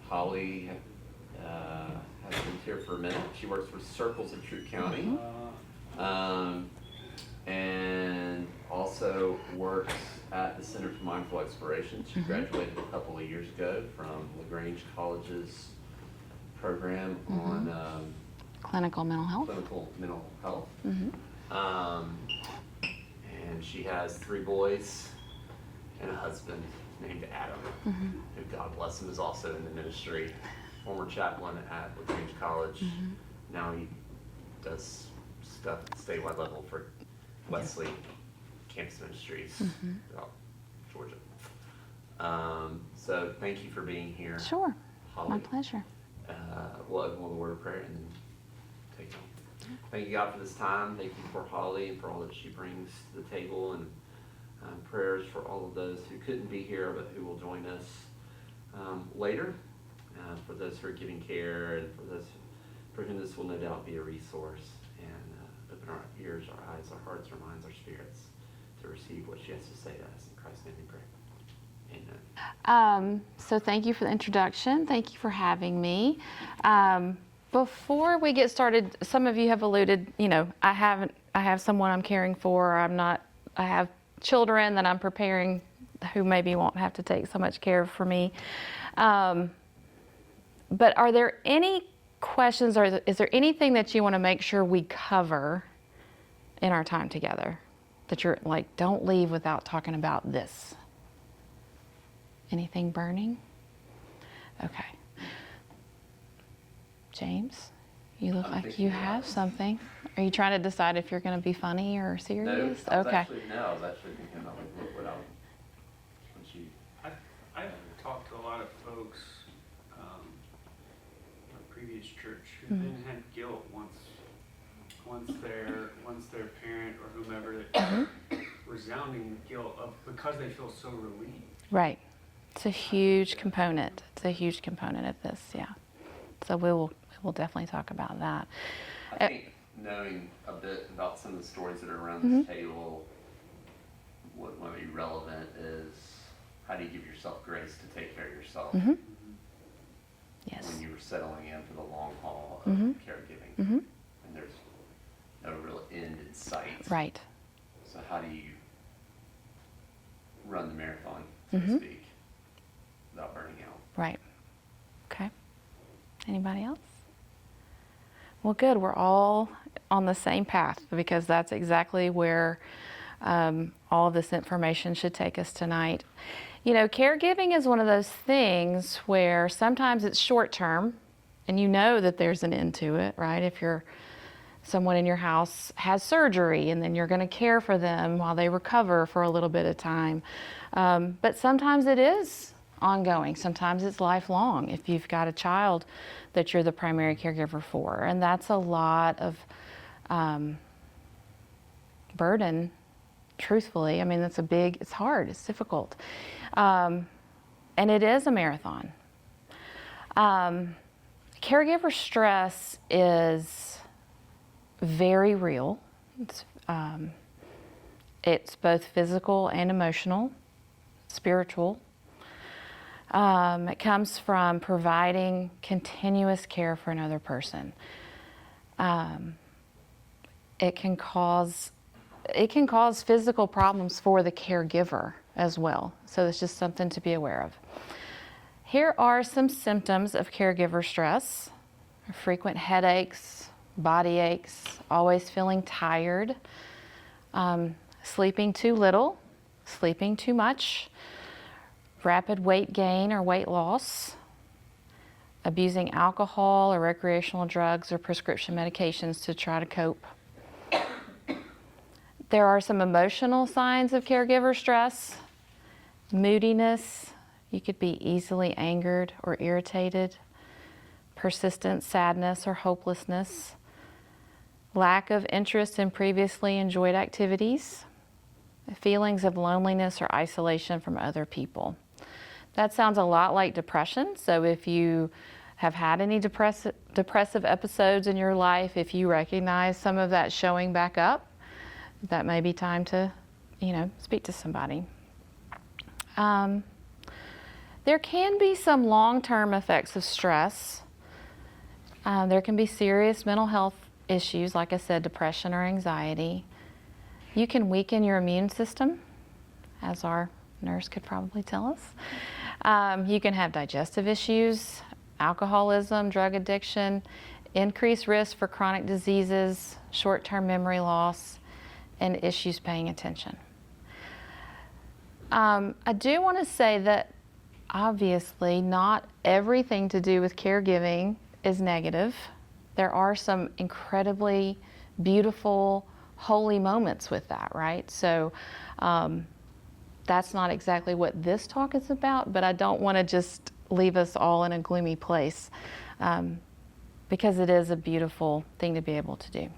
Holly has been here for a minute. She works for Circles in Troup County, and also works at the Center for Mindful Exploration. She graduated a couple of years ago from LaGrange College's program on clinical mental health. Clinical mental health. And she has 3 boys and a husband named Adam, who, God bless him, is also in the ministry. Former chaplain at LaGrange College. Now he does stuff at the statewide level for Wesley Campus Ministries throughout Georgia. So thank you for being here. Sure, Holly. my pleasure. We'll open with a word of prayer and then take on. Thank you, God, for this time. Thank you for Holly and for all that she brings to the table, and prayers for all of those who couldn't be here but who will join us later, for those who are giving care and for those for whom this will no doubt be a resource, and open our ears, our eyes, our hearts, our minds, our spirits to receive what she has to say to us. In Christ's name we pray. Amen. So thank you for the introduction. Thank you for having me. Before we get started, some of you have alluded, I have someone I'm caring for. I have children that I'm preparing who maybe won't have to take so much care for me. But are there any questions, or is there anything that you want to make sure we cover in our time together? That you're like, don't leave without talking about this? Anything burning? Okay. James, you look like you have something. Are you trying to decide if you're going to be funny or serious? No, I was actually thinking about what I when she. I've talked to a lot of folks in a previous church who then had guilt once their parent or whomever resounding guilt because they feel so relieved. Right. It's a huge component. It's a huge component of this, yeah. So we'll definitely talk about that. I think knowing a bit about some of the stories that are around this table, what might be relevant is how do you give yourself grace to take care of yourself Yes. when you were settling in for the long haul of caregiving, and there's no real end in sight. Right. So how do you run the marathon, so to speak, without burning out? Right. Okay. Anybody else? Well, good. We're all on the same path, because that's exactly where all of this information should take us tonight. Caregiving is one of those things where sometimes it's short term, and you know that there's an end to it, right? If someone in your house has surgery, and then you're going to care for them while they recover for a little bit of time. But sometimes it is ongoing. Sometimes it's lifelong if you've got a child that you're the primary caregiver for. And that's a lot of burden, truthfully. I mean, it's hard, it's difficult. And it is a marathon. Caregiver stress is very real. It's both physical and emotional, spiritual. It comes from providing continuous care for another person. It can cause physical problems for the caregiver as well. So it's just something to be aware of. Here are some symptoms of caregiver stress: frequent headaches, body aches, always feeling tired, sleeping too little, sleeping too much, rapid weight gain or weight loss, abusing alcohol or recreational drugs or prescription medications to try to cope. There are some emotional signs of caregiver stress: moodiness. You could be easily angered or irritated, persistent sadness or hopelessness, lack of interest in previously enjoyed activities, feelings of loneliness or isolation from other people. That sounds a lot like depression. So if you have had any depressive episodes in your life, if you recognize some of that showing back up, that may be time to, speak to somebody. There can be some long-term effects of stress. There can be serious mental health issues, like I said, depression or anxiety. You can weaken your immune system, as our nurse could probably tell us. You can have digestive issues, alcoholism, drug addiction, increased risk for chronic diseases, short-term memory loss, and issues paying attention. I do want to say that obviously not everything to do with caregiving is negative. There are some incredibly beautiful, holy moments with that, right? So that's not exactly what this talk is about, but I don't want to just leave us all in a gloomy place because it is a beautiful thing to be able to do.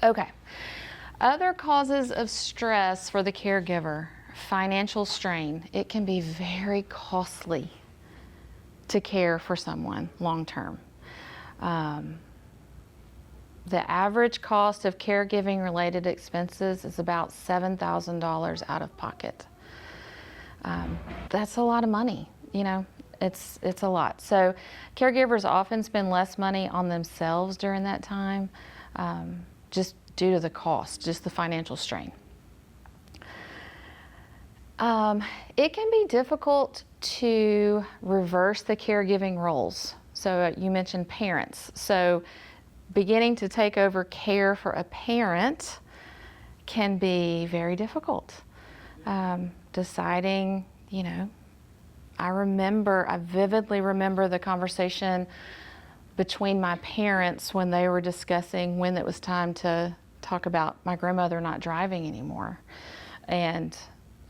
Okay. Other causes of stress for the caregiver: financial strain. It can be very costly to care for someone long term. The average cost of caregiving related expenses is about $7,000 out of pocket. That's a lot of money, you know, it's a lot. So caregivers often spend less money on themselves during that time, just due to the cost, just the financial strain. It can be difficult to reverse the caregiving roles. So you mentioned parents. So beginning to take over care for a parent can be very difficult. Deciding, you know, I vividly remember the conversation between my parents when they were discussing when it was time to talk about my grandmother not driving anymore. And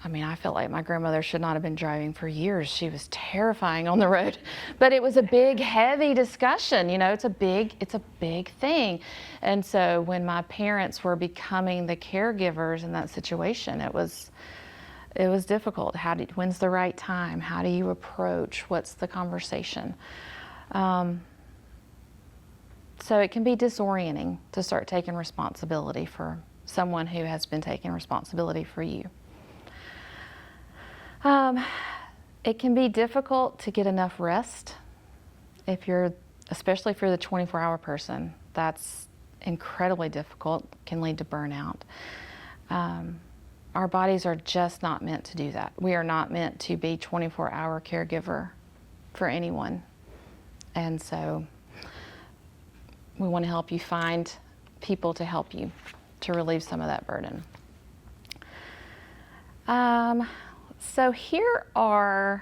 I mean, I felt like my grandmother should not have been driving for years. She was terrifying on the road. But it was a big, heavy discussion. You know, it's a big thing. And so when my parents were becoming the caregivers in that situation, it was difficult. When's the right time? How do you approach? What's the conversation? So it can be disorienting to start taking responsibility for someone who has been taking responsibility for you. It can be difficult to get enough rest. Especially if you're the 24-hour person, that's incredibly difficult, can lead to burnout. Our bodies are just not meant to do that. We are not meant to be 24-hour caregiver for anyone. And so we want to help you find people to help you to relieve some of that burden. So here are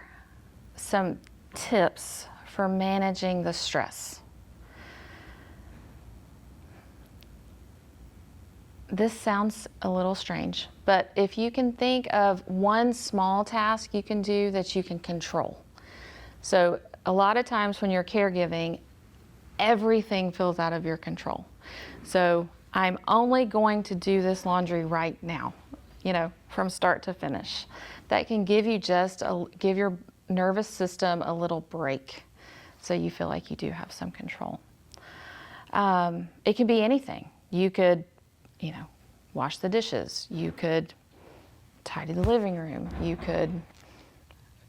some tips for managing the stress. This sounds a little strange, but if you can think of one small task you can do that you can control. So a lot of times when you're caregiving, everything feels out of your control. So I'm only going to do this laundry right now, you know, from start to finish. That can give you give your nervous system a little break so you feel like you do have some control. It can be anything. You could, you know, wash the dishes. You could tidy the living room. You could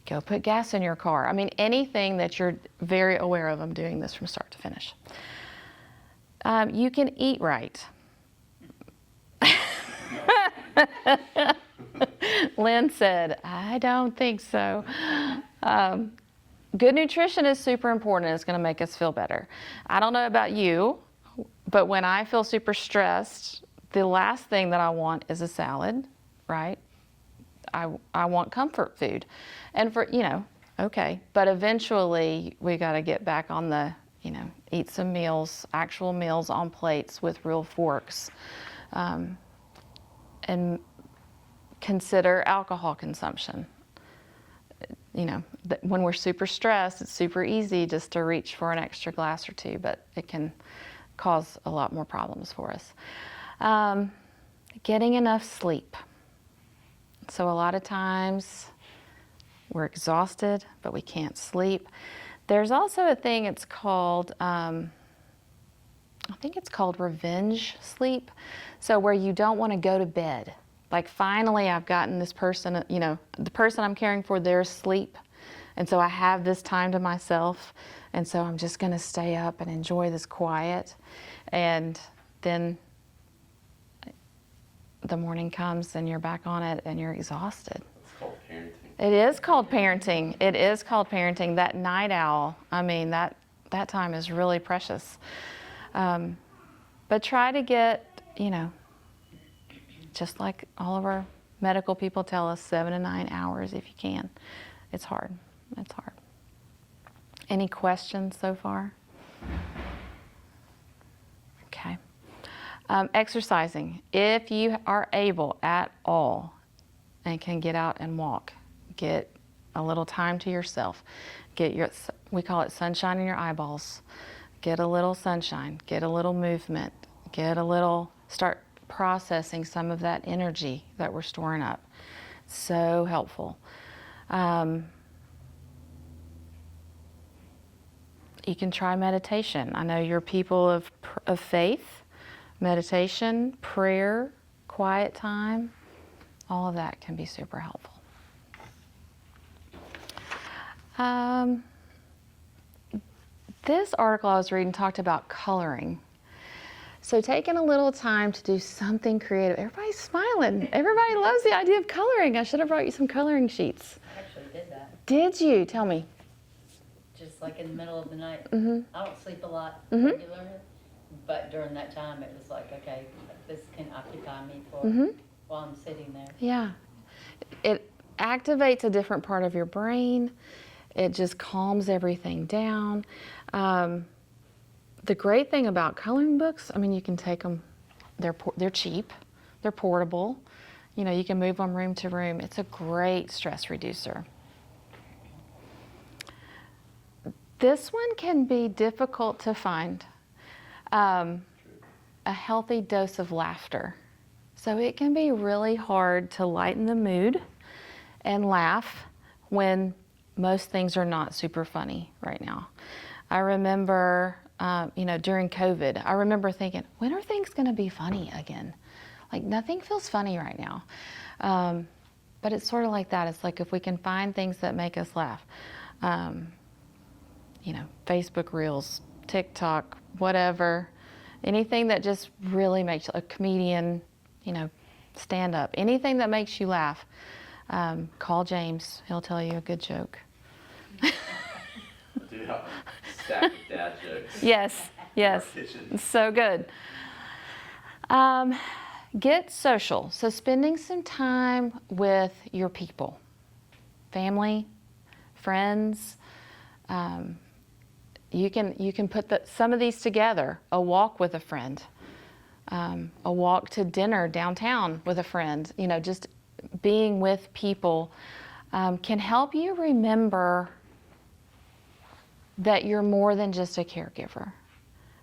go put gas in your car. I mean, anything that you're very aware of. I'm doing this from start to finish. You can eat right. Lynn said, I don't think so. Good nutrition is super important. It's going to make us feel better. I don't know about you, but when I feel super stressed, the last thing that I want is a salad, right? I want comfort food. And okay. But eventually we got to get back on the, eat some meals, actual meals on plates with real forks. And consider alcohol consumption. When we're super stressed, it's super easy just to reach for an extra glass or two, but it can cause a lot more problems for us. Getting enough sleep. So a lot of times we're exhausted, but we can't sleep. There's also a thing, it's called, I think it's called revenge sleep. So where you don't want to go to bed. Like finally I've gotten this person, the person I'm caring for, they're asleep And so I have this time to myself. And so I'm just going to stay up and enjoy this quiet. And then the morning comes and you're back on it and you're exhausted. It's called parenting. It is called parenting. It is called parenting. That night owl, I mean, that time is really precious. But try to get, just like all of our medical people tell us, 7 to 9 hours if you can. It's hard. It's hard. Any questions so far? Okay. Exercising. If you are able at all and can get out and walk, get a little time to yourself. We call it sunshine in your eyeballs. Get a little sunshine, get a little movement, start processing some of that energy that we're storing up. So helpful. You can try meditation. I know you're people of faith. Meditation, prayer, quiet time, all of that can be super helpful. This article I was reading talked about coloring. So taking a little time to do something creative. Everybody's smiling. Everybody loves the idea of coloring. I should have brought you some coloring sheets. I actually did that, Did you? Tell me. just like in the middle of the night. Mm-hmm. I don't sleep a lot Mhm. regularly, but during that time, it was like, okay, this can occupy me for Mm-hmm. while I'm sitting there. Yeah. It activates a different part of your brain. It just calms everything down. The great thing about coloring books, I mean, you can take them, they're cheap, they're portable. You can move them room to room. It's a great stress reducer. This one can be difficult to find. A healthy dose of laughter. So it can be really hard to lighten the mood and laugh when most things are not super funny right now. I remember, during COVID, I remember thinking, when are things going to be funny again? Like nothing feels funny right now. But it's sort of like that. It's like if we can find things that make us laugh, Facebook Reels, TikTok, whatever, anything that just really makes a comedian, stand up, anything that makes you laugh. Call James, he'll tell you a good joke. Do have a stack of dad jokes. Yes, yes, Our kitchen. it's so good. Get social. So spending some time with your people, family, friends. You can put some of these together. A walk with a friend, a walk to dinner downtown with a friend. Just being with people can help you remember that you're more than just a caregiver,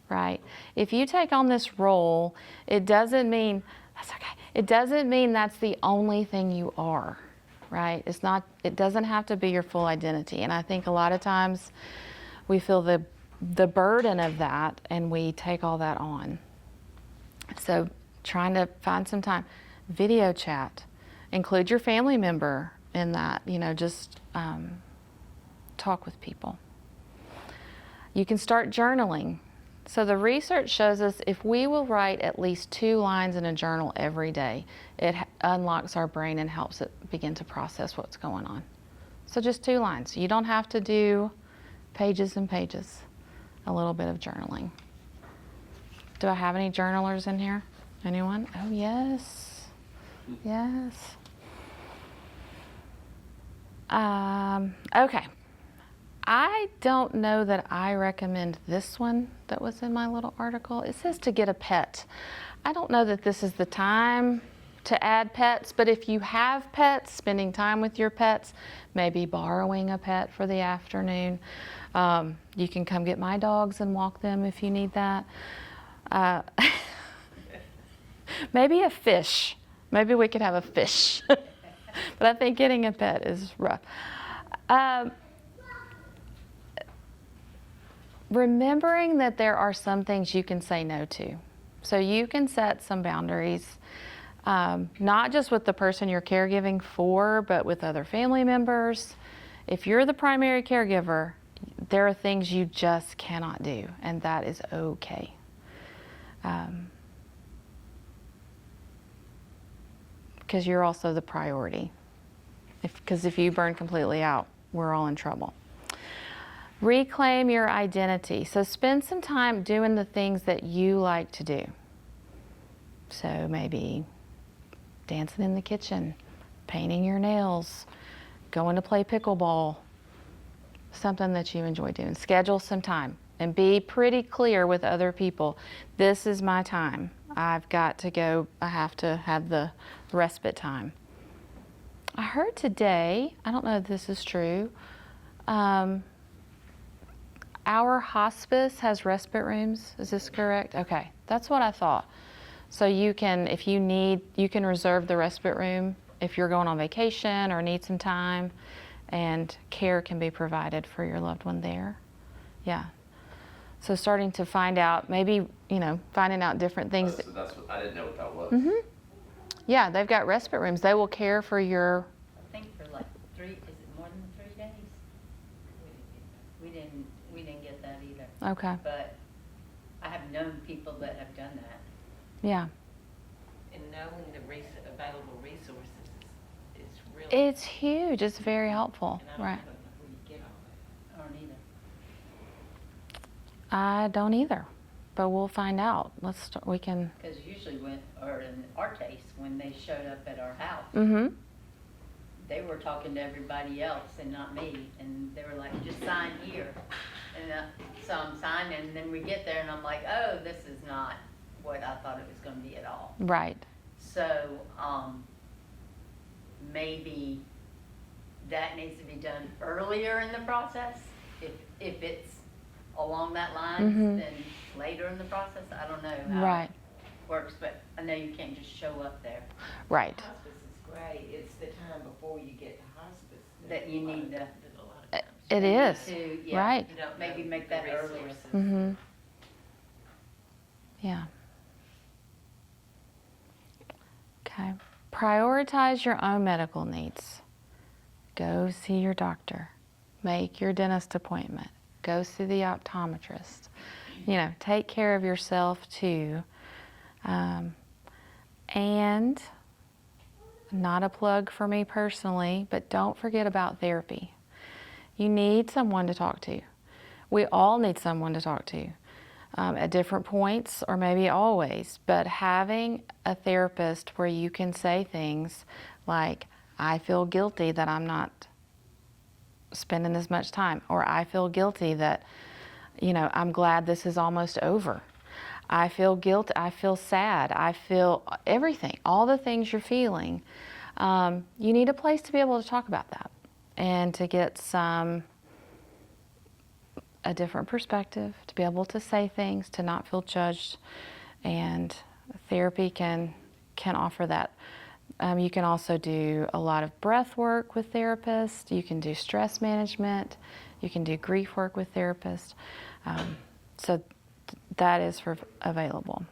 right? If you take on this role, it doesn't mean that's the only thing you are, right? It doesn't have to be your full identity. And I think a lot of times we feel the burden of that and we take all that on. So trying to find some time, video chat, include your family member in that, just talk with people. You can start journaling. So the research shows us if we will write at least 2 lines in a journal every day, it unlocks our brain and helps it begin to process what's going on. So just 2 lines. You don't have to do pages and pages. A little bit of journaling. Do I have any journalers in here? Anyone? Oh, yes. Yes. Okay. I don't know that I recommend this one that was in my little article. It says to get a pet. I don't know that this is the time to add pets, but if you have pets, spending time with your pets, maybe borrowing a pet for the afternoon. You can come get my dogs and walk them if you need that. Maybe a fish. Maybe we could have a fish. But I think getting a pet is rough. Remembering that there are some things you can say no to. So you can set some boundaries, not just with the person you're caregiving for, but with other family members. If you're the primary caregiver, there are things you just cannot do, and that is okay. Because you're also the priority. Because if you burn completely out, we're all in trouble. Reclaim your identity. So spend some time doing the things that you like to do. So maybe dancing in the kitchen, painting your nails, going to play pickleball, something that you enjoy doing. Schedule some time and be pretty clear with other people. This is my time. I've got to go. I have to have the respite time. I heard today, I don't know if this is true, our hospice has respite rooms. Is this correct? Okay, that's what I thought. So you can, if you need, you can reserve the respite room if you're going on vacation or need some time, and care can be provided for your loved one there. Yeah. So starting to find out, maybe, finding out different things. So that's what, I didn't know what that was. Mm-hmm. Yeah, they've got respite rooms. They will care for your. I think for like is it more than 3 days? We didn't get that either. Okay. But I have known people that have done that. Yeah. And knowing the available resources is really. It's huge. It's very helpful. And I Right. don't know where you get all that. I don't either. I don't either, but we'll find out. We can. Because usually in our case, when they showed up at our house, Mm-hmm. they were talking to everybody else and not me. And they were like, just sign here. And so I'm signing, and then we get there and I'm like, oh, this is not what I thought it was going to be at all. Right. So maybe that needs to be done earlier in the process. If it's along that line, Mhm. then later in the process. I don't know how Right. it works, but I know you can't just show up there. Right. Hospice is great. It's the time before you get to hospice. That you need to- There's a lot of times. It is. To, Right. You don't maybe know make the that earlier. resources. Mm-hmm. Yeah. Okay. Prioritize your own medical needs. Go see your doctor. Make your dentist appointment. Go see the optometrist. Take care of yourself too. And not a plug for me personally, but don't forget about therapy. You need someone to talk to. We all need someone to talk to at different points, or maybe always. But having a therapist where you can say things like, I feel guilty that I'm not spending as much time, or I feel guilty that, I'm glad this is almost over. I feel guilt, I feel sad, I feel everything, all the things you're feeling. You need a place to be able to talk about that and to get a different perspective, to be able to say things, to not feel judged, and therapy can offer that. You can also do a lot of breath work with therapists. You can do stress management. You can do grief work with therapists. So that is available.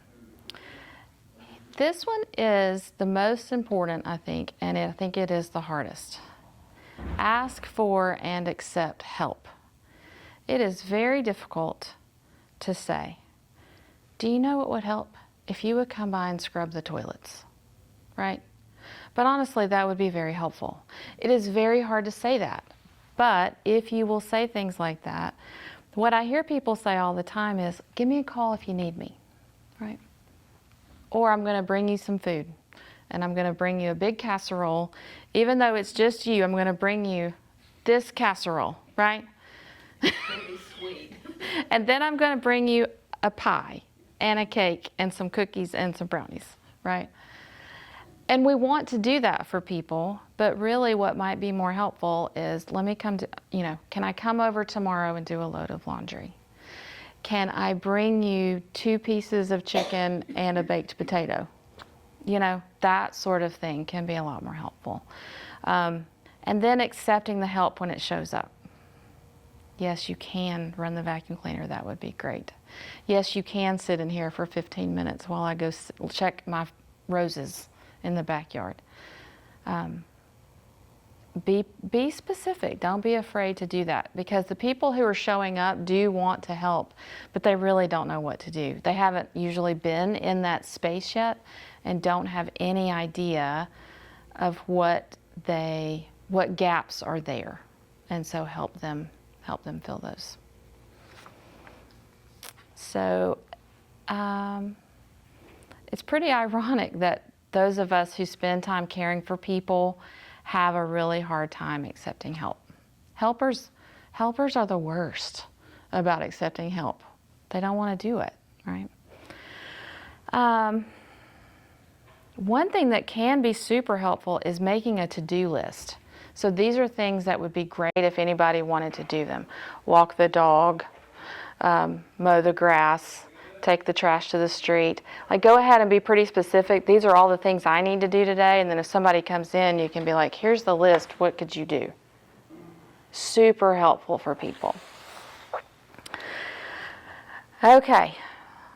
This one is the most important, I think, and I think it is the hardest. Ask for and accept help. It is very difficult to say, do you know what would help? If you would come by and scrub the toilets, right? But honestly, that would be very helpful. It is very hard to say that. But if you will say things like that, what I hear people say all the time is, give me a call if you need me, right? Or I'm going to bring you some food, and I'm going to bring you a big casserole. Even though it's just you, I'm going to bring you this casserole, right? It'll be sweet. And then I'm going to bring you a pie and a cake and some cookies and some brownies, right? And we want to do that for people, but really what might be more helpful is, let me come to, can I come over tomorrow and do a load of laundry? Can I bring you 2 pieces of chicken and a baked potato? That sort of thing can be a lot more helpful. And then accepting the help when it shows up. Yes, you can run the vacuum cleaner. That would be great. Yes, you can sit in here for 15 minutes while I go check my roses in the backyard. be specific. Don't be afraid to do that, because the people who are showing up do want to help, but they really don't know what to do. They haven't usually been in that space yet and don't have any idea of what gaps are there. And so help them fill those. So it's pretty ironic that those of us who spend time caring for people have a really hard time accepting help. Helpers are the worst about accepting help. They don't want to do it, right? One thing that can be super helpful is making a to-do list. So these are things that would be great if anybody wanted to do them. Walk the dog, mow the grass, take the trash to the street. Like, go ahead and be pretty specific. These are all the things I need to do today. And then if somebody comes in, you can be like, here's the list. What could you do? Super helpful for people. Okay,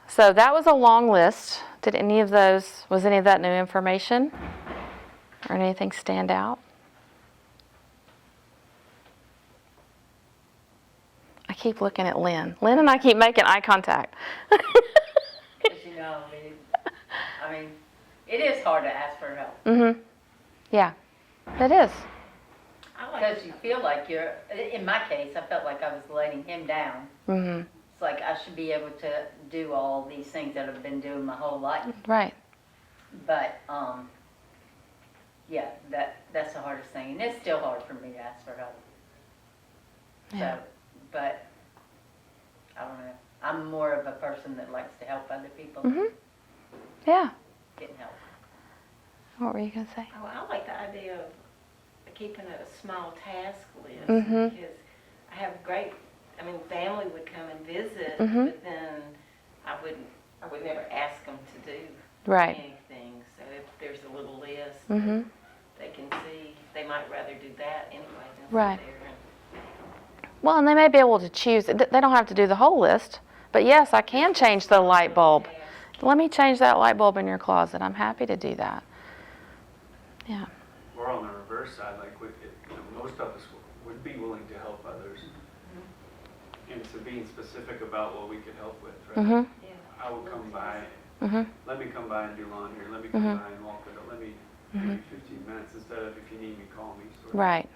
so that was a long list. Was any of that new information or anything stand out? I keep looking at Lynn. Lynn and I keep making eye contact. As you know, I mean, it is hard to ask for help. Mm-hmm. Yeah, it is. Because you feel like in my case, I felt like I was letting him down. Mm-hmm. It's like I should be able to do all these things that I've been doing my whole life. Right. But, yeah, that's the hardest thing. And it's still hard for me to ask for help. Yeah. So, but, I don't know. I'm more of a person that likes to help other people Mm-hmm. Yeah. getting help. What were you going to say? Oh, I like the idea of keeping a small task list, Mhm. because I have family would come and visit, Mhm. but then I would never ask them to do Right. anything. So if there's a little list, Mm-hmm. they can see, they might rather do that anyway than Right. sit there and Well, and they may be able to choose. They don't have to do the whole list. But yes, I can change the light bulb. task. Let me change that light bulb in your closet. I'm happy to do that. Yeah. We're on the reverse side, like most of us would be willing to help others. And so being specific about what we could help with, right? Mm-hmm. Yeah. I will come by, Mm-hmm. let me come by and do laundry, or let me come Mhm. by and walk the dog, let me Mhm. give you 15 minutes instead of if you need me, call me. Sort of. Right.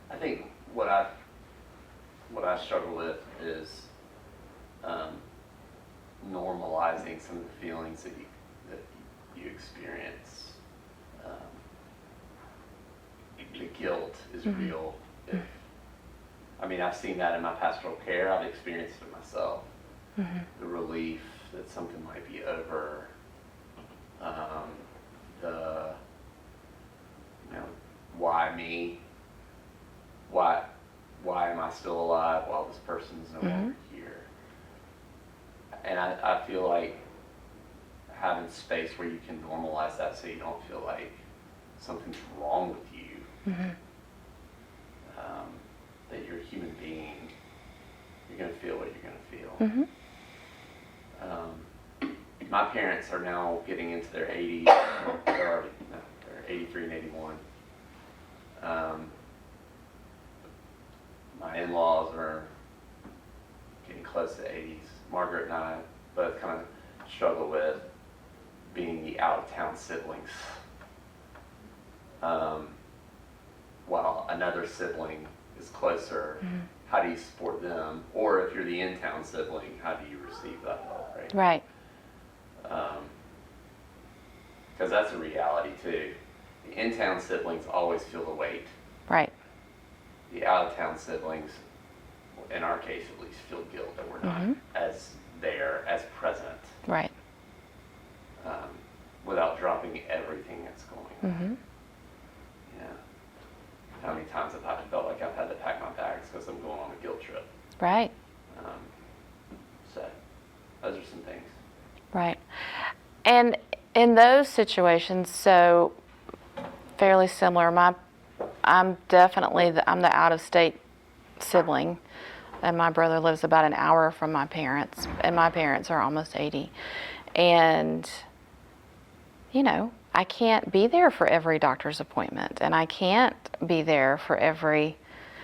I think what I struggle with is normalizing some of the feelings that you experience. The guilt is Mhm. real. I've seen that in my pastoral care. I've experienced it myself. Mm-hmm. The relief that something might be over. Why me? Why am I still alive while this person's no longer here? And I feel like having space where you can normalize that so you don't feel like something's wrong with you, Mm-hmm. that you're a human being, you're going to feel what you're going to feel. Mm-hmm. My parents are now getting into their 80s. They're 83 and 81. My in-laws are getting close to 80s. Margaret and I both kind of struggle with being the out-of-town siblings. While another sibling is closer, how do you support them? Or if you're the in-town sibling, how do you receive that help, right? Right. Because that's a reality too. The in-town siblings always feel the weight. Right. The out-of-town siblings, in our case at least, feel guilt that we're not as there, as present, Right. without dropping everything that's going on. Mm-hmm. Yeah. How many times have I felt like I've had to pack my bags because I'm going on a guilt trip? Right. So, those are some things. Right. And in those situations, so fairly similar. I'm definitely I'm the out-of-state sibling, and my brother lives about an hour from my parents, and my parents are almost 80. And I can't be there for every doctor's appointment, and I can't be there for every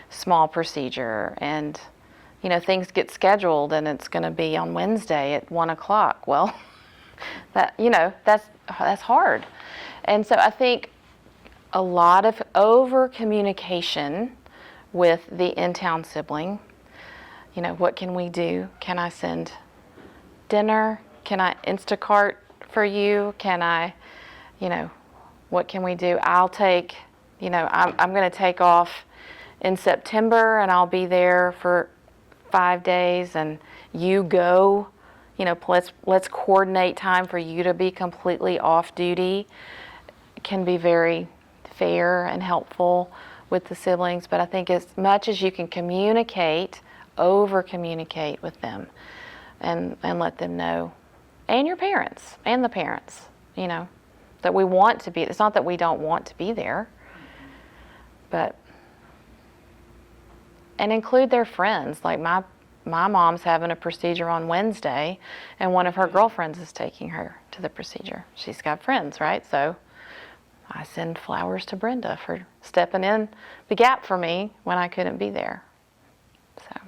small procedure, and things get scheduled and it's going to be on Wednesday at 1:00. Well, that's hard. And so I think a lot of over communication with the in-town sibling. What can we do? Can I send dinner? Can I Instacart for you? Can I, what can we do? I'll take, I'm going to take off in September and I'll be there for 5 days, and you go, let's coordinate time for you to be completely off duty. It can be very fair and helpful with the siblings, but I think as much as you can communicate, over communicate with them and let them know, and your parents and the parents, that we want to be, it's not that we don't want to be there, but, and include their friends. Like my mom's having a procedure on Wednesday, and one of her girlfriends is taking her to the procedure. She's got friends, right? So I send flowers to Brenda for stepping in the gap for me when I couldn't be there. So.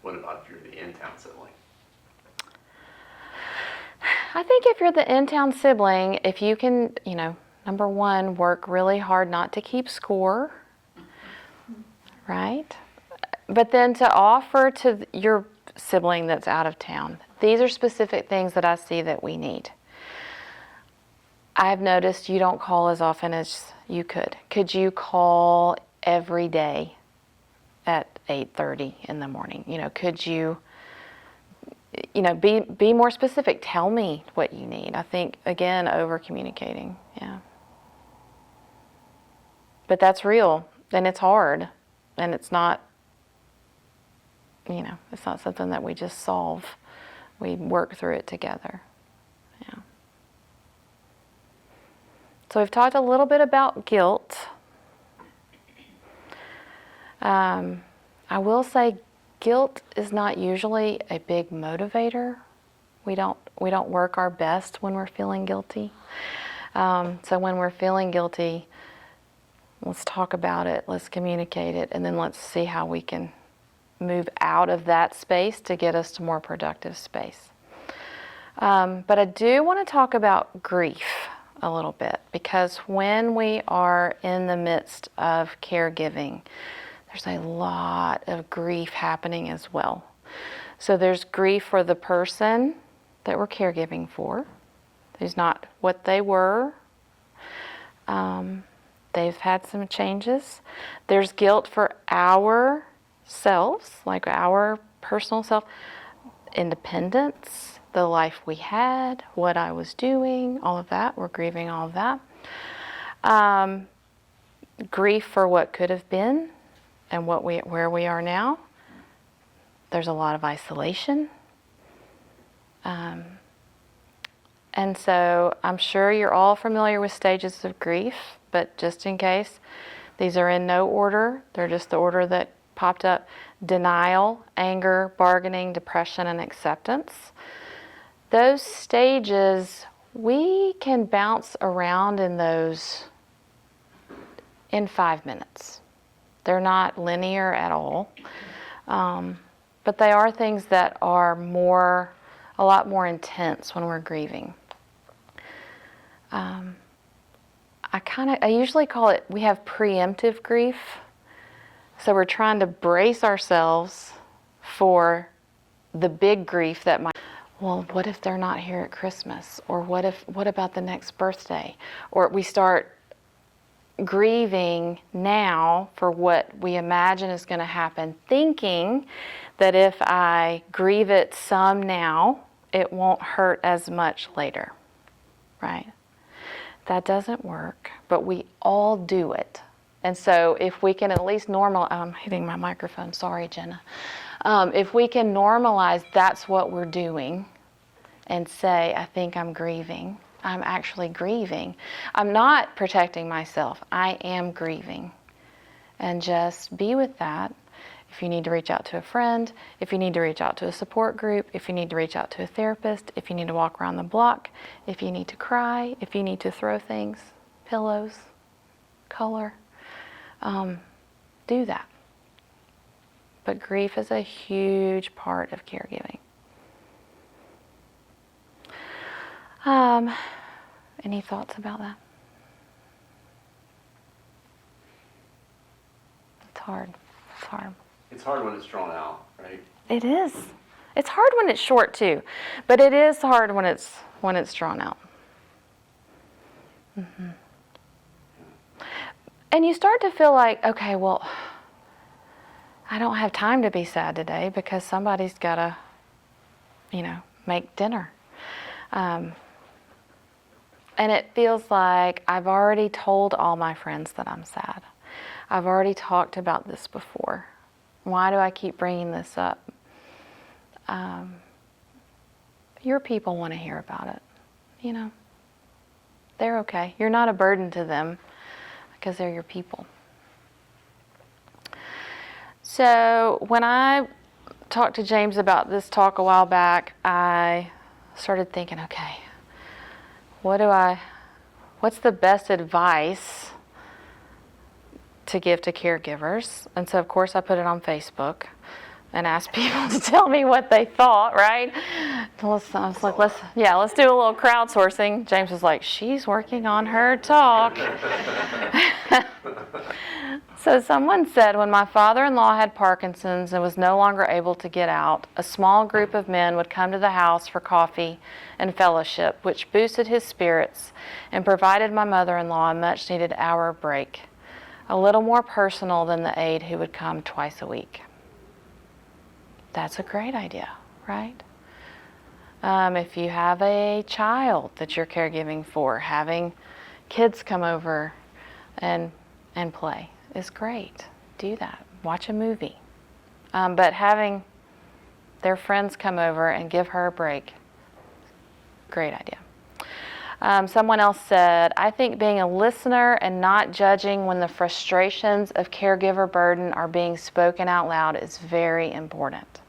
What about if you're the in-town sibling? I think if you're the in-town sibling, if you can, number one, work really hard not to keep score, right? But then to offer to your sibling that's out of town, these are specific things that I see that we need. I've noticed you don't call as often as you could. Could you call every day at 8:30 in the morning? Could you, be more specific. Tell me what you need. I think, again, over communicating. Yeah. But that's real, and it's hard, and it's not, it's not something that we just solve. We work through it together. Yeah. So we've talked a little bit about guilt. I will say guilt is not usually a big motivator. We don't work our best when we're feeling guilty. So when we're feeling guilty, let's talk about it, let's communicate it, and then let's see how we can move out of that space to get us to more productive space. But I do want to talk about grief a little bit, because when we are in the midst of caregiving, there's a lot of grief happening as well. So there's grief for the person that we're caregiving for, who's not what they were. They've had some changes. There's guilt for ourselves, like our personal self, independence, the life we had, what I was doing, all of that. We're grieving all of that. Grief for what could have been and where we are now. There's a lot of isolation. And so I'm sure you're all familiar with stages of grief, but just in case, these are in no order. They're just the order that popped up: denial, anger, bargaining, depression, and acceptance. Those stages, we can bounce around in those in 5 minutes. They're not linear at all. But they are things that are a lot more intense when we're grieving. I usually call it, we have preemptive grief. So we're trying to brace ourselves for the big grief that might, well, what if they're not here at Christmas? Or what about the next birthday? Or we start grieving now for what we imagine is going to happen, thinking that if I grieve it some now, it won't hurt as much later, right? That doesn't work, but we all do it. And so if we can at least I'm hitting my microphone, sorry, Jenna. If we can normalize that's what we're doing and say, I think I'm grieving. I'm actually grieving. I'm not protecting myself. I am grieving. And just be with that. if you need to reach out to a friend, if you need to reach out to a support group, if you need to reach out to a therapist, if you need to walk around the block, if you need to cry, if you need to throw things, pillows, color, do that. But grief is a huge part of caregiving. Any thoughts about that? It's hard. It's hard. It's hard when it's drawn out, right? It is. It's hard when it's short too, but it is hard when it's drawn out. Mm-hmm. And you start to feel like, okay, well, I don't have time to be sad today because somebody's got to, make dinner. And it feels like I've already told all my friends that I'm sad. I've already talked about this before. Why do I keep bringing this up? Your people want to hear about it. They're okay. You're not a burden to them because they're your people. So when I talked to James about this talk a while back, I started thinking, okay, what's the best advice to give to caregivers? And so of course I put it on Facebook and asked people to tell me what they thought, right? I was like, let's do a little crowdsourcing. James was like, she's working on her talk. So someone said, when my father-in-law had Parkinson's and was no longer able to get out, a small group of men would come to the house for coffee and fellowship, which boosted his spirits and provided my mother-in-law a much-needed hour break, a little more personal than the aide who would come twice a week. That's a great idea, right? If you have a child that you're caregiving for, having kids come over and play is great. Do that. Watch a movie. But having their friends come over and give her a break, great idea. Someone else said, I think being a listener and not judging when the frustrations of caregiver burden are being spoken out loud is very important.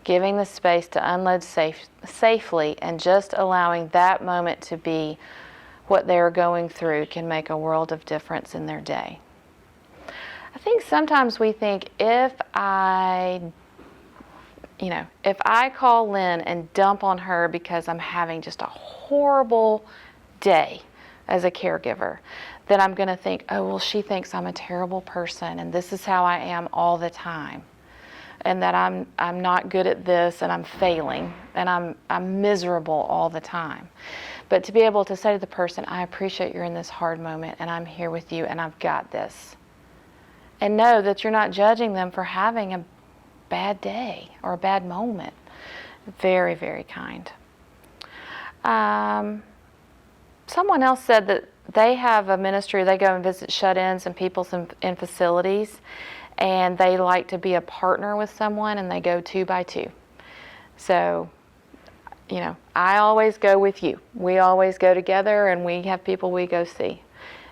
Giving the space to unload safely and just allowing that moment to be what they're going through can make a world of difference in their day. I think sometimes we think if I call Lynn and dump on her because I'm having just a horrible day as a caregiver, then I'm going to think, oh, well, she thinks I'm a terrible person and this is how I am all the time. And that I'm not good at this and I'm failing and I'm miserable all the time. But to be able to say to the person, I appreciate you're in this hard moment and I'm here with you and I've got this. And know that you're not judging them for having a bad day or a bad moment. Very, very kind. Someone else said that they have a ministry, they go and visit shut-ins and people in facilities, and they like to be a partner with someone and they go 2 by 2. So, I always go with you. We always go together and we have people we go see.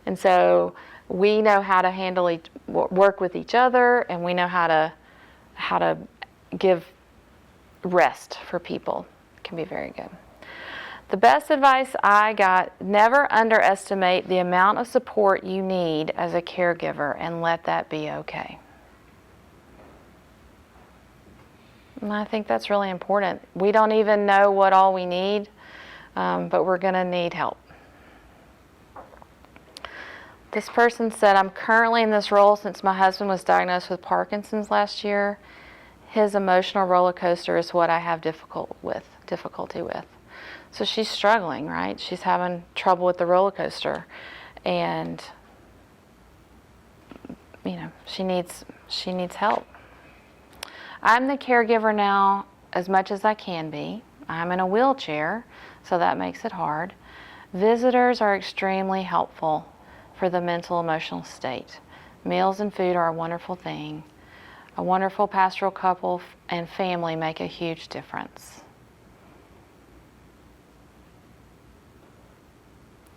And so we know how to work with each other, and we know how to give rest for people. It can be very good. The best advice I got, never underestimate the amount of support you need as a caregiver and let that be okay. And I think that's really important. We don't even know what all we need, but we're going to need help. This person said, I'm currently in this role since my husband was diagnosed with Parkinson's last year. His emotional roller coaster is what I have difficulty with. So she's struggling, right? She's having trouble with the roller coaster. And, she needs help. I'm the caregiver now as much as I can be. I'm in a wheelchair, so that makes it hard. Visitors are extremely helpful for the mental emotional state. Meals and food are a wonderful thing. A wonderful pastoral couple and family make a huge difference.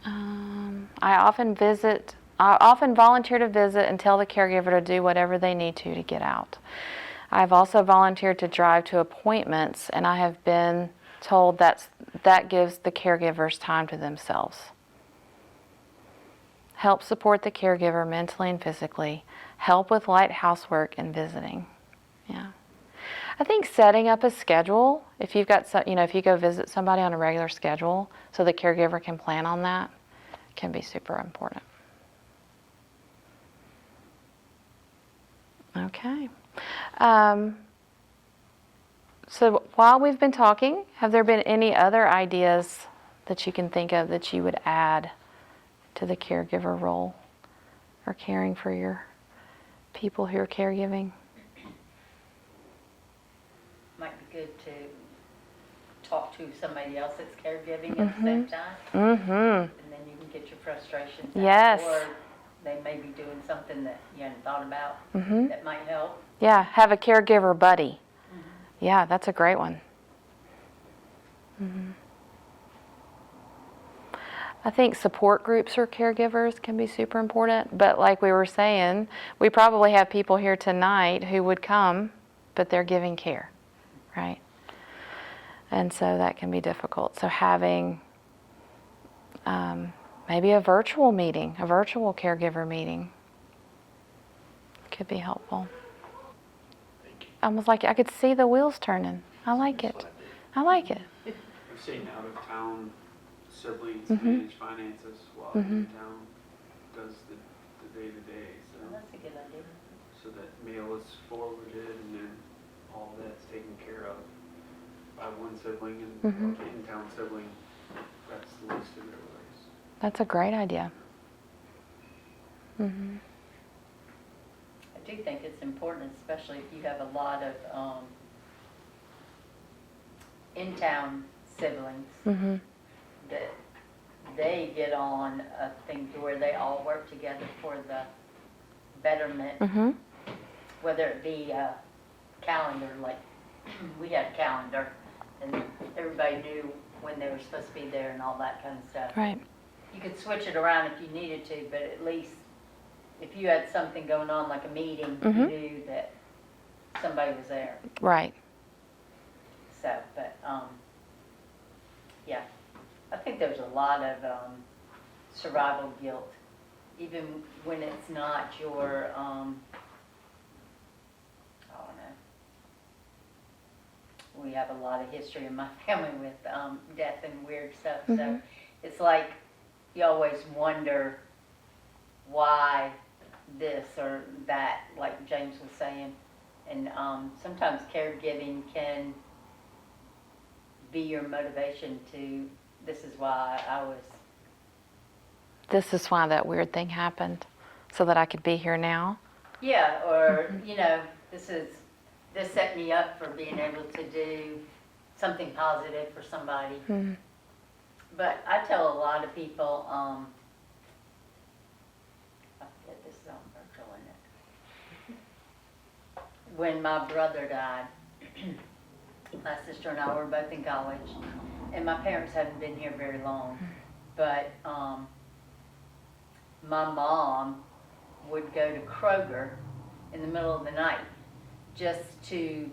I often visit I often volunteer to visit and tell the caregiver to do whatever they need to get out. I've also volunteered to drive to appointments, and I have been told that gives the caregivers time to themselves. Help support the caregiver mentally and physically. Help with light housework and visiting. Yeah. I think setting up a schedule, if you've got if you go visit somebody on a regular schedule so the caregiver can plan on that, can be super important. Okay. So while we've been talking, have there been any other ideas that you can think of that you would add to the caregiver role or caring for your people who are caregiving? Might be good to talk to somebody else that's caregiving at the same time, Mm-hmm. and then you can get your frustrations out. Yes. Or they may be doing something that you hadn't thought about Mm-hmm. that might help. Yeah, have a caregiver buddy. Yeah, that's a great one. Mm-hmm. I think support groups for caregivers can be super important, but like we were saying, we probably have people here tonight who would come, but they're giving care, right? And so that can be difficult. So having maybe a virtual meeting, a virtual caregiver meeting could be helpful. Almost like I could see the wheels turning. I like it. I like it. I've seen out of town siblings Mhm. manage finances while Mhm. in town does the day-to-day, Well, that's a good idea. so that mail is forwarded and then all that's taken care of by one sibling and Mhm. the in-town sibling, that's the least of their worries. That's a great idea. Mm-hmm. I do think it's important, especially if you have a lot of in-town siblings, Mm-hmm. that they get on a thing to where they all work together for the betterment, Mm-hmm. whether it be a calendar, like we had a calendar, and everybody knew when they were supposed to be there and all that kind of stuff. Right. You could switch it around if you needed to, but at least if you had something going on, like a meeting, you Mhm. knew that somebody was there. Right. So, but, yeah, I think there's a lot of survival guilt, even when it's not your, I don't know. We have a lot of history in my family with death and weird stuff, so Mhm. it's like you always wonder why this or that, like James was saying. And sometimes caregiving can be your motivation to, this is why I was, This is why that weird thing happened, so that I could be here now. yeah, or, you know, this set me up for being able to do something positive for somebody. Mm. But I tell a lot of people, I forget this is on virtual, isn't it? When my brother died, my sister and I were both in college, and my parents hadn't been here very long. But my mom would go to Kroger in the middle of the night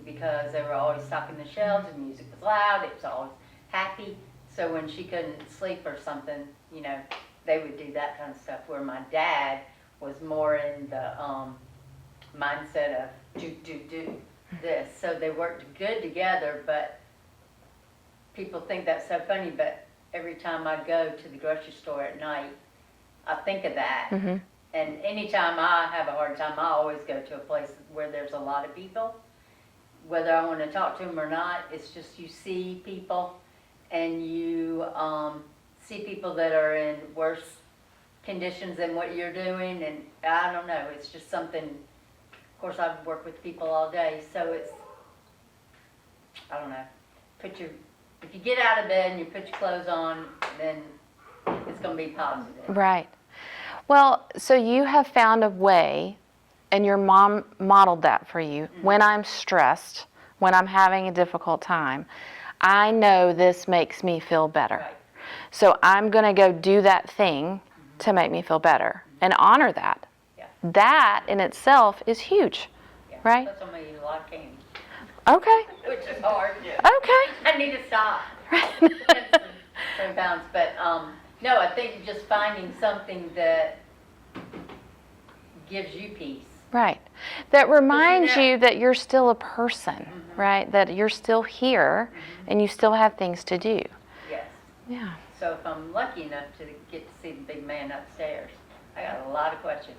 because they were always stocking the shelves, the music was loud, it was always happy. So when she couldn't sleep or something, you know, they would do that kind of stuff. Where my dad was more in the mindset of do this. So they worked good together, but people think that's so funny, but every time I go to the grocery store at night, I think of that. Mm-hmm. And anytime I have a hard time, I always go to a place where there's a lot of people. Whether I want to talk to them or not, it's just you see people, and you see people that are in worse conditions than what you're doing, and I don't know, it's just something. Of course, I've worked with people all day, so it's, I don't know, if you get out of bed and you put your clothes on, then it's going to be positive. Right. Well, so you have found a way, and your mom modeled that for you. Mm-hmm. When I'm stressed, when I'm having a difficult time, I know this makes me feel better. Right. So I'm going to go do that thing to make me feel better. and honor that. Yeah. That in itself is huge, Yeah. right? That's somebody eat a lot of candy, Okay, which is hard. okay. I need to stop sometimes, but, no, I think just finding something that gives you peace. Right. That reminds know- you that you're still a person, right? That you're still here and you still have things to do. Yes. Yeah. So if I'm lucky enough to get to see the big man upstairs, I got a lot of questions.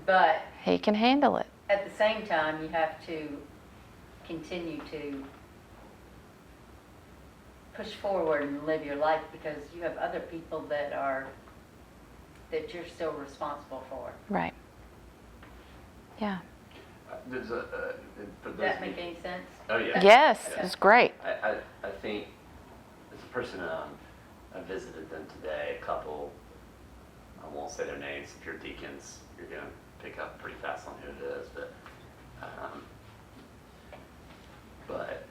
But He can handle it. at the same time, you have to continue to push forward and live your life because you have other people that you're still responsible for. Right. Yeah. There's for Does those that of make you- any sense? Oh, yeah. Yes, Yeah. it's great. I think, as a person, I visited them today, a couple, I won't say their names, if you're deacons, you're gonna pick up pretty fast on who it is, but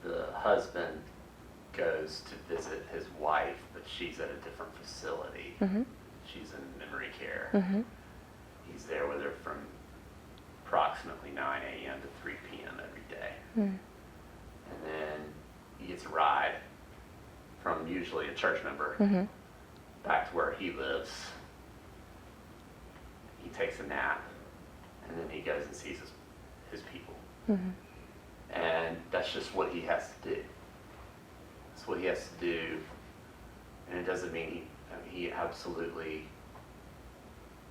the husband goes to visit his wife, but she's at a different facility. Mhm. She's in memory care. Mhm. He's there with her from approximately 9 a.m. to 3 p.m. every day. Mm. And then he gets a ride from usually a church member Mhm. back to where he lives. He takes a nap, and then he goes and sees his people. Mhm. And that's just what he has to do. That's what he has to do. And it doesn't mean he absolutely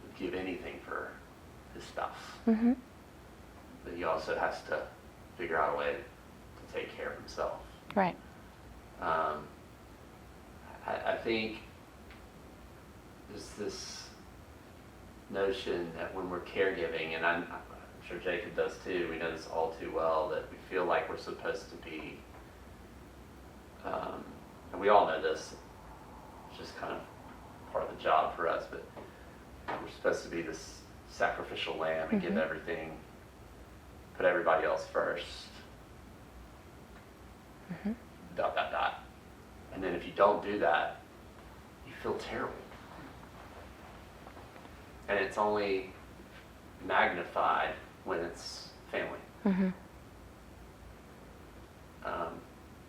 would give anything for his stuff. Mhm. But he also has to figure out a way to take care of himself. Right. I think there's this notion that when we're caregiving, and I'm sure Jacob does too, we know this all too well, that we feel like we're supposed to be, and we all know this, it's just kind of part of the job for us, but we're supposed to be this sacrificial lamb and give everything, put everybody else first. Dot, dot, dot. And then if you don't do that, you feel terrible. And it's only magnified when it's family. Mhm.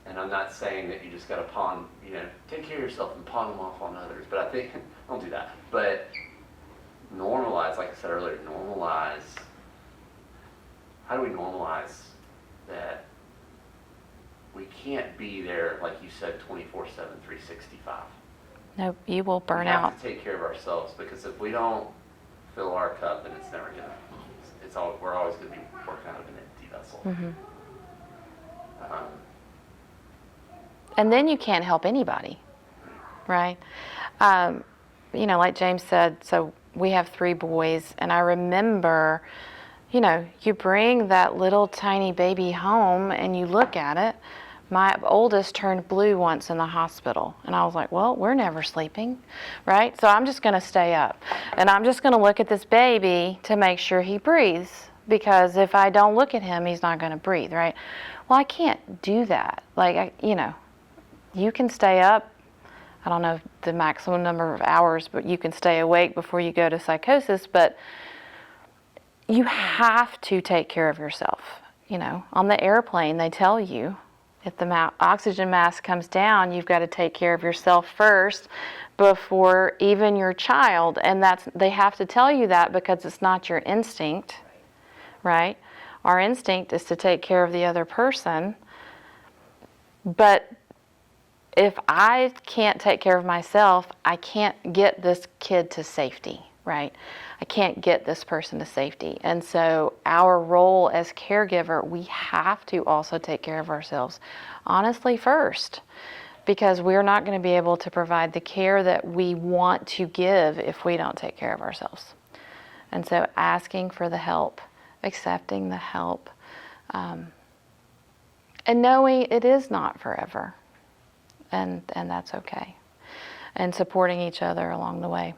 And I'm not saying that you just got to take care of yourself and pawn them off on others, but I think, don't do that. But normalize, like I said earlier, normalize. How do we normalize that we can't be there, like you said, 24/7, 365? No, you will burn We have out. to take care of ourselves, because if we don't fill our cup, then it's never gonna. We're always gonna be working out of an empty vessel. Mhm. Um, And then you can't help anybody, right? Like James said, so we have 3 boys, and I remember, you bring that little tiny baby home and you look at it. My oldest turned blue once in the hospital, and I was like, well, we're never sleeping, right? So I'm just going to stay up, and I'm just going to look at this baby to make sure he breathes, because if I don't look at him, he's not going to breathe, right? Well, I can't do that. You can stay up, I don't know the maximum number of hours, but you can stay awake before you go to psychosis, but you have to take care of yourself. On the airplane, they tell you if the oxygen mask comes down, you've got to take care of yourself first before even your child. And they have to tell you that because it's not your instinct, right? Our instinct is to take care of the other person. But if I can't take care of myself, I can't get this kid to safety, right? I can't get this person to safety. And so our role as caregiver, we have to also take care of ourselves, honestly, first, because we're not going to be able to provide the care that we want to give if we don't take care of ourselves. And so asking for the help, accepting the help, and knowing it is not forever. And that's okay. And supporting each other along the way.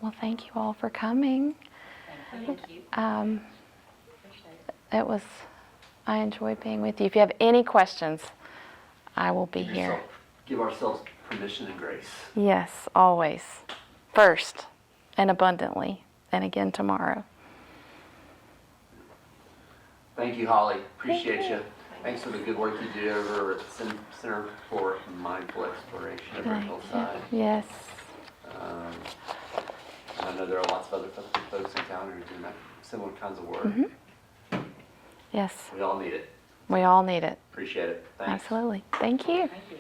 Well, thank you all for coming. Thank you. Appreciate it. I enjoyed being with you. If you have any questions, I will be here. Give ourselves permission and grace. Yes, always. First and abundantly, and again tomorrow. Thank you, Holly. Appreciate you. Thanks for the good work you do over at Center for Mindful Exploration over at Thank you. Hillside. Yes. And I know there are lots of other folks in town who are doing that similar kinds of work. Mm-hmm. Yes, We all need it. we all need it. Appreciate it. Thanks. Absolutely. Thank you. Thank you.